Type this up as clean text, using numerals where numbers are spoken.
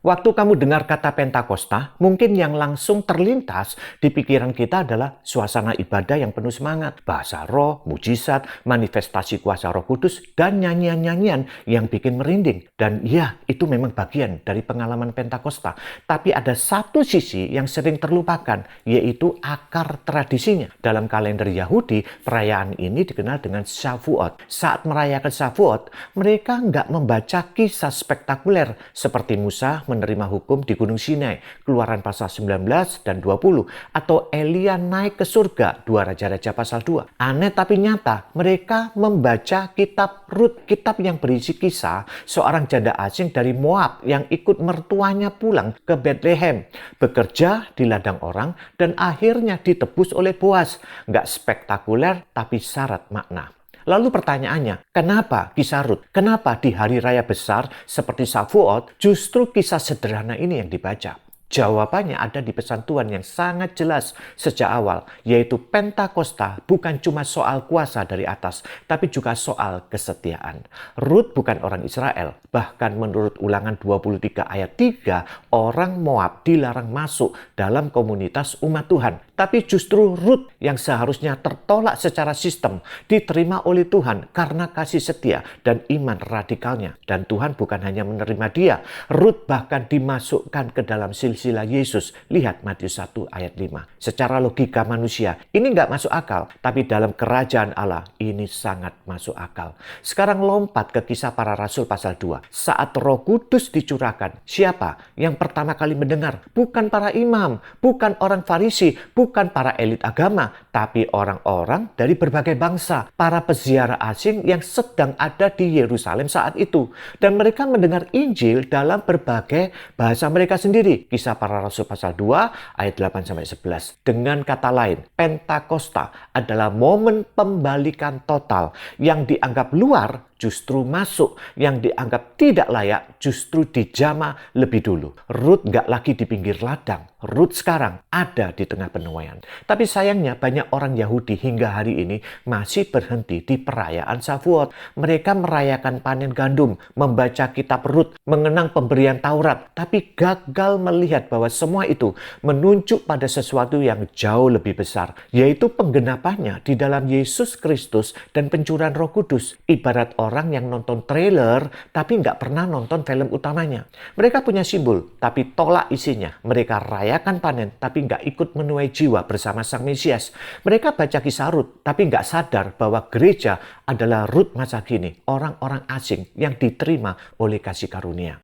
Waktu kamu dengar kata Pentakosta, mungkin yang langsung terlintas di pikiran kita adalah suasana ibadah yang penuh semangat, bahasa roh, mujizat, manifestasi kuasa Roh Kudus, dan nyanyian-nyanyian yang bikin merinding. Dan ya, itu memang bagian dari pengalaman Pentakosta. Tapi ada satu sisi yang sering terlupakan, yaitu akar tradisinya. Dalam kalender Yahudi, perayaan ini dikenal dengan Shavuot. Saat merayakan Shavuot, mereka nggak membaca kisah spektakuler seperti Musa menerima hukum di Gunung Sinai, Keluaran pasal 19 dan 20, atau Elia naik ke surga, 2 Raja-Raja pasal 2. Aneh tapi nyata, mereka membaca kitab Rut, kitab yang berisi kisah seorang janda asing dari Moab yang ikut mertuanya pulang ke Bethlehem, bekerja di ladang orang, dan akhirnya ditebus oleh Boaz. Nggak spektakuler, tapi syarat makna. Lalu pertanyaannya, kenapa kisah Rut? Kenapa di hari raya besar seperti Shavuot justru kisah sederhana ini yang dibaca? Jawabannya ada di pesan Tuhan yang sangat jelas sejak awal, yaitu Pentakosta bukan cuma soal kuasa dari atas, tapi juga soal kesetiaan. Rut bukan orang Israel, bahkan menurut Ulangan 23 ayat 3, orang Moab dilarang masuk dalam komunitas umat Tuhan. Tapi justru Rut yang seharusnya tertolak secara sistem, diterima oleh Tuhan karena kasih setia dan iman radikalnya. Dan Tuhan bukan hanya menerima dia, Rut bahkan dimasukkan ke dalam silsilah Yesus. Lihat Matius 1 ayat 5. Secara logika manusia, ini nggak masuk akal. Tapi dalam kerajaan Allah, ini sangat masuk akal. Sekarang lompat ke Kisah Para Rasul pasal 2. Saat Roh Kudus dicurahkan, siapa yang pertama kali mendengar? Bukan para imam, bukan orang Farisi, bukan para elit agama, tapi orang-orang dari berbagai bangsa, para peziarah asing yang sedang ada di Yerusalem saat itu. Dan mereka mendengar Injil dalam berbagai bahasa mereka sendiri. Kisah Para Rasul pasal 2 ayat 8-11. Dengan kata lain, Pentakosta adalah momen pembalikan total yang dianggap luar justru masuk, yang dianggap tidak layak justru dijamah lebih dulu. Rut nggak lagi di pinggir ladang. Rut sekarang ada di tengah penuaian. Tapi sayangnya banyak orang Yahudi hingga hari ini masih berhenti di perayaan Shavuot. Mereka merayakan panen gandum, membaca kitab Rut, mengenang pemberian Taurat, tapi gagal melihat bahwa semua itu menunjuk pada sesuatu yang jauh lebih besar, yaitu penggenapannya di dalam Yesus Kristus dan pencurahan Roh Kudus. Ibarat orang yang nonton trailer tapi nggak pernah nonton film utamanya. Mereka punya simbol tapi tolak isinya. Mereka rayakan panen tapi nggak ikut menuai jiwa bersama Sang Mesias. Mereka baca kisah Rut tapi nggak sadar bahwa gereja adalah Rut masa kini, orang-orang asing yang diterima oleh kasih karunia.